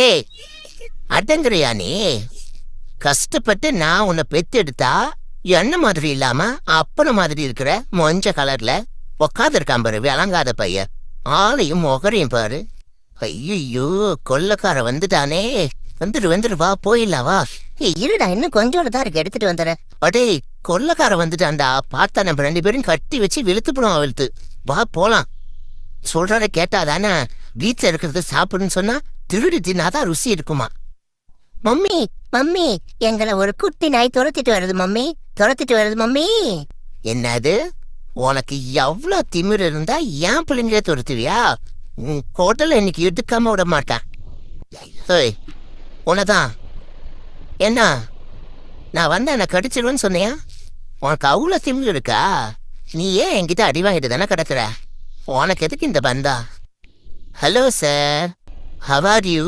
ஹே, அடங்குறியா நீ? கஷ்டப்பட்டு நான் உன்னை பெத்தெடுத்தா என்ன மாதிரி இல்லாம அப்பன மாதிரி இருக்கிற மொஞ்ச கலர்ல உக்காந்துருக்கான் பாரு விளங்காத பையன். ஆளையும் முகரையும் பாரு. ஐயோ, கொள்ளக்கார வந்துட்டானே. வந்துரு வா, போயிடலாம் வா. இருடா, இன்னும் கொஞ்சோட தான் இருக்கு, எடுத்துட்டு வந்துடுறேன். அடே, கொள்ளக்கார வந்துட்டான்டா. பார்த்தா நம்ம 2 பேரும் கட்டி வச்சு வெளுத்துப்படும் அவளுத்து. வா போலாம். சொல்றத கேட்டாதானே வீட்டுல இருக்கிறது சாப்பிடுன்னு சொன்னா திருடி தின்னாதான் ருசி இருக்குமா? மம்மி மம்மி, எங்களை ஒரு குட்டி நாய் துரத்திட்டு வருது மம்மி, துரத்திட்டு வருது மம்மி. என்னது? உனக்கு எவ்வளவு திமிர் இருந்தா ஏன் பிள்ளைங்களே துரத்துவியா? உன் ஹோட்டல் இன்னைக்கு எடுக்காம விட மாட்டேன். உனதான் என்ன நான் வந்த என்ன கடிச்சிடுவேன்னு சொன்னியா? உனக்கு அவ்வளோ திமிர் இருக்கா? நீ ஏன் என்கிட்ட அடி வாங்கிட்டு தானே கிடக்குற? உனக்கு எதுக்கு இந்த பந்தா? Hello sir, how are you?